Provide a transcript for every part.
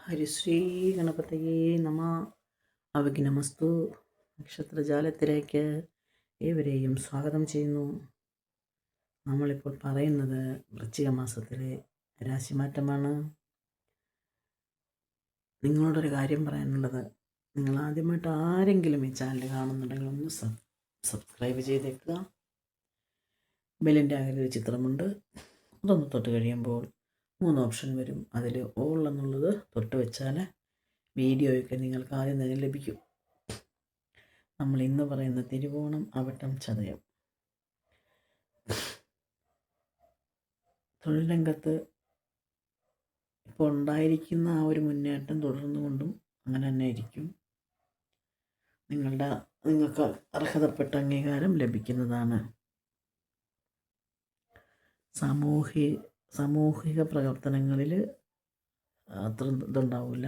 ഹരിശ്രീ ഗണപതയേ നമ. അവിഘ്നമസ്തു നക്ഷത്രജാലത്തിലേക്ക് ഏവരെയും സ്വാഗതം ചെയ്യുന്നു. നമ്മളിപ്പോൾ പറയുന്നത് വൃശ്ചിക മാസത്തിലെ രാശിമാറ്റമാണ്. നിങ്ങളോടൊരു കാര്യം പറയാനുള്ളത്, നിങ്ങൾ ആദ്യമായിട്ട് ആരെങ്കിലും ഈ ചാനൽ കാണുന്നുണ്ടെങ്കിൽ ഒന്ന് സബ്സ്ക്രൈബ് ചെയ്തേക്കുക. ബെല്ലിൻ്റെ അകലൊരു ചിത്രമുണ്ട്, അതൊന്ന് തൊട്ട് കഴിയുമ്പോൾ 3 ഓപ്ഷൻ വരും. അതിൽ ഓൾ എന്നുള്ളത് തൊട്ട് വെച്ചാൽ വീഡിയോയൊക്കെ നിങ്ങൾക്ക് ആദ്യം തന്നെ ലഭിക്കും. നമ്മൾ ഇന്ന് പറയുന്ന തിരുവോണം, അവിട്ടം, ചതയം. തൊഴിൽ രംഗത്ത് ഇപ്പോൾ ഉണ്ടായിരിക്കുന്ന ആ ഒരു മുന്നേറ്റം തുടർന്നുകൊണ്ടും അങ്ങനെ തന്നെ ആയിരിക്കും. നിങ്ങൾക്ക് അർഹതപ്പെട്ട അംഗീകാരം ലഭിക്കുന്നതാണ്. സാമൂഹിക പ്രവർത്തനങ്ങളിൽ അത്ര ഇതുണ്ടാവില്ല.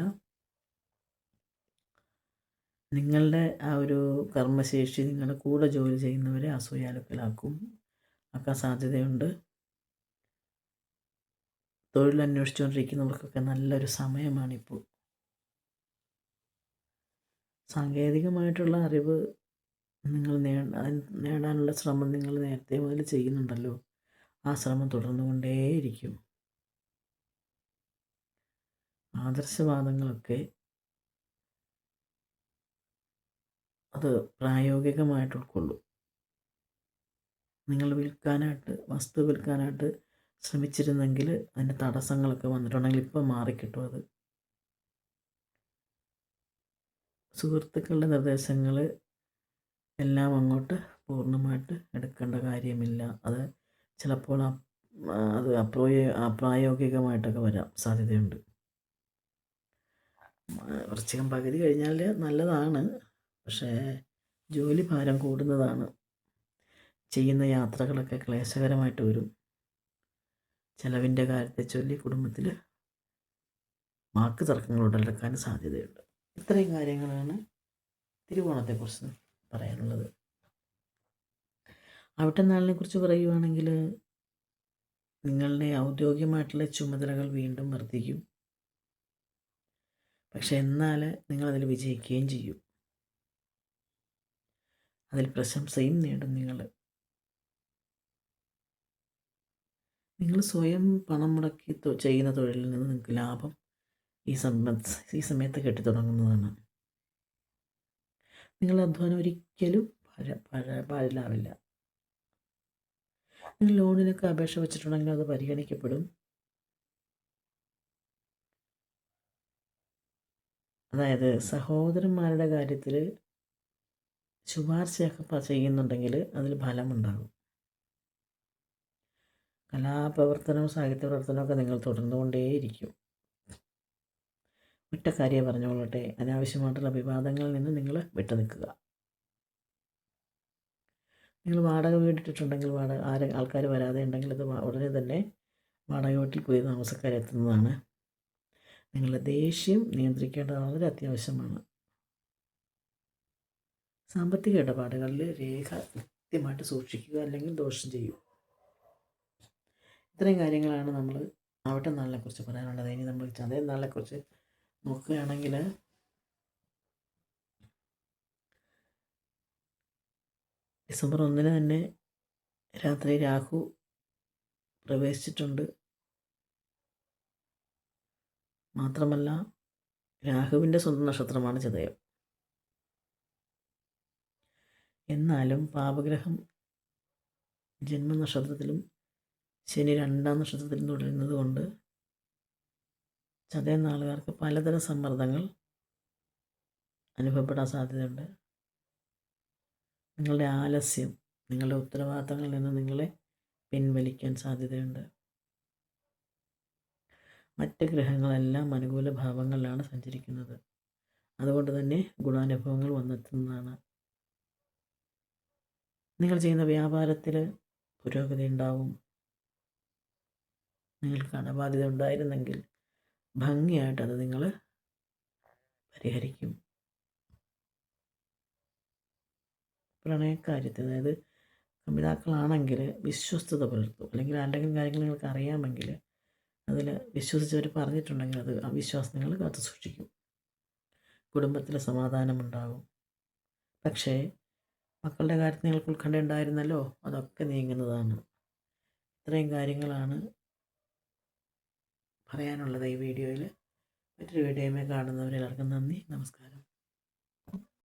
നിങ്ങളുടെ ആ ഒരു കർമ്മശേഷി നിങ്ങളുടെ കൂടെ ജോലി ചെയ്യുന്നവരെ അസൂയാലുക്കളാക്കും, ആക്കാൻ സാധ്യതയുണ്ട്. തൊഴിൽ അന്വേഷിച്ചുകൊണ്ടിരിക്കുന്നവർക്കൊക്കെ നല്ലൊരു സമയമാണിപ്പോൾ. സാങ്കേതികമായിട്ടുള്ള അറിവ് നിങ്ങൾ നേടാനുള്ള ശ്രമം നിങ്ങൾ നേരത്തെ മുതൽ ചെയ്യുന്നുണ്ടല്ലോ, ആ ശ്രമം തുടർന്നുകൊണ്ടേയിരിക്കും. ആദർശവാദങ്ങളൊക്കെ അത് പ്രായോഗികമായിട്ട് ഉൾക്കൊള്ളും. നിങ്ങൾ വസ്തു വിൽക്കാനായിട്ട് ശ്രമിച്ചിരുന്നെങ്കിൽ അതിൻ്റെ തടസ്സങ്ങളൊക്കെ വന്നിട്ടുണ്ടെങ്കിൽ ഇപ്പം മാറിക്കിട്ടും. അത് സുഹൃത്തുക്കളുടെ നിർദ്ദേശങ്ങൾ എല്ലാം അങ്ങോട്ട് പൂർണ്ണമായിട്ട് എടുക്കേണ്ട കാര്യമില്ല. അത് ചിലപ്പോൾ അത് അപ്രായോഗികമായിട്ടൊക്കെ വരാൻ സാധ്യതയുണ്ട്. വൃശ്ചികം പകുതി കഴിഞ്ഞാൽ നല്ലതാണ്, പക്ഷേ ജോലി ഭാരം കൂടുന്നതാണ്. ചെയ്യുന്ന യാത്രകളൊക്കെ ക്ലേശകരമായിട്ട് വരും. ചെലവിൻ്റെ കാര്യത്തെ ചൊല്ലി കുടുംബത്തിൽ വാക്ക് തർക്കങ്ങൾ ഉടലെടുക്കാൻ സാധ്യതയുണ്ട്. ഇത്രയും കാര്യങ്ങളാണ് തിരുവോണത്തെക്കുറിച്ച് പറയാനുള്ളത്. അവിട്ടനാളിനെ കുറിച്ച് പറയുകയാണെങ്കിൽ, നിങ്ങളുടെ ഔദ്യോഗികമായിട്ടുള്ള ചുമതലകൾ വീണ്ടും വർദ്ധിക്കും. പക്ഷെ എന്നാൽ നിങ്ങളതിൽ വിജയിക്കുകയും ചെയ്യും. അതിൽ പ്രശംസയും നേടും. നിങ്ങൾ സ്വയം പണം മുടക്കി ചെയ്യുന്ന തൊഴിലിൽ നിന്ന് നിങ്ങൾക്ക് ലാഭം ഈ സമയത്ത് കെട്ടിത്തുടങ്ങുന്നതാണ്. നിങ്ങളുടെ അധ്വാനം ഒരിക്കലും പാഴാവില്ല. നിങ്ങൾ ലോണിനൊക്കെ അപേക്ഷ വെച്ചിട്ടുണ്ടെങ്കിൽ അത് പരിഗണിക്കപ്പെടും. അതായത് സഹോദരന്മാരുടെ കാര്യത്തിൽ ശുപാർശയൊക്കെ ചെയ്യുന്നുണ്ടെങ്കിൽ അതിൽ ഫലമുണ്ടാകും. കലാപ്രവർത്തനവും സാഹിത്യ പ്രവർത്തനമൊക്കെ നിങ്ങൾ തുടർന്നുകൊണ്ടേയിരിക്കും. ഒറ്റ കാര്യം പറഞ്ഞുകൊള്ളട്ടെ, അനാവശ്യമായിട്ടുള്ള വിവാദങ്ങളിൽ നിന്ന് നിങ്ങൾ വിട്ടു നിൽക്കുക. നിങ്ങൾ വാടക വീടിട്ടിട്ടുണ്ടെങ്കിൽ ആൾക്കാർ വരാതെ ഉണ്ടെങ്കിൽ അത് ഉടനെ തന്നെ വാടക വീട്ടിൽ പുതിയ താമസക്കാരെത്തുന്നതാണ്. നിങ്ങളുടെ ദേഷ്യം നിയന്ത്രിക്കേണ്ടത് വളരെ അത്യാവശ്യമാണ്. സാമ്പത്തിക ഇടപാടുകളിൽ രേഖ കൃത്യമായിട്ട് സൂക്ഷിക്കുക, അല്ലെങ്കിൽ ദോഷം ചെയ്യും. ഇത്രയും കാര്യങ്ങളാണ് നമ്മൾ അവിട്ടനാളിനെക്കുറിച്ച് പറയാനുള്ളത്. ഇനി നമ്മൾ ചതയം നാളിനെക്കുറിച്ച് നോക്കുകയാണെങ്കിൽ, ഡിസംബർ 1 തന്നെ രാത്രി രാഹു പ്രവേശിച്ചിട്ടുണ്ട്. മാത്രമല്ല രാഹുവിൻ്റെ സ്വന്തം നക്ഷത്രമാണ് ചതയം. എന്നാലും പാപഗ്രഹം ജന്മനക്ഷത്രത്തിലും ശനി 2ാം നക്ഷത്രത്തിലും തുടരുന്നത് കൊണ്ട് ചതയം നാളുകാർക്ക് പലതരം സമ്മർദ്ദങ്ങൾ അനുഭവപ്പെടാൻ സാധ്യതയുണ്ട്. നിങ്ങളുടെ ആലസ്യം നിങ്ങളുടെ ഉത്തരവാദിത്തങ്ങളിൽ നിന്ന് നിങ്ങളെ പിൻവലിക്കാൻ സാധ്യതയുണ്ട്. മറ്റ് ഗ്രഹങ്ങളെല്ലാം അനുകൂല ഭാവങ്ങളിലാണ് സഞ്ചരിക്കുന്നത്. അതുകൊണ്ട് തന്നെ ഗുണാനുഭവങ്ങൾ വന്നെത്തുന്നതാണ്. നിങ്ങൾ ചെയ്യുന്ന വ്യാപാരത്തിൽ പുരോഗതി ഉണ്ടാവും. നിങ്ങൾക്ക് കടബാധ്യത ഉണ്ടായിരുന്നെങ്കിൽ ഭംഗിയായിട്ടത് നിങ്ങൾ പരിഹരിക്കും. പ്രണയക്കാര്യത്തിൽ, അതായത് കമിതാക്കളാണെങ്കിൽ വിശ്വസ്തത പുലർത്തും. അല്ലെങ്കിൽ ആരുടെങ്കിലും കാര്യങ്ങൾ നിങ്ങൾക്ക് അറിയാമെങ്കിൽ അതിൽ വിശ്വസിച്ചവർ പറഞ്ഞിട്ടുണ്ടെങ്കിൽ അത് ആ വിശ്വാസം നിങ്ങൾ കാത്തു സൂക്ഷിക്കും. കുടുംബത്തിൽ സമാധാനമുണ്ടാകും. പക്ഷേ മക്കളുടെ കാര്യത്തിൽ നിങ്ങൾക്ക് ഉത്കണ്ഠ ഉണ്ടായിരുന്നല്ലോ, അതൊക്കെ നീങ്ങുന്നതാണ്. ഇത്രയും കാര്യങ്ങളാണ് പറയാനുള്ളത് ഈ വീഡിയോയിൽ. മറ്റൊരു വീഡിയോയുമായി കാണുന്നവരെല്ലാവർക്കും നന്ദി, നമസ്കാരം.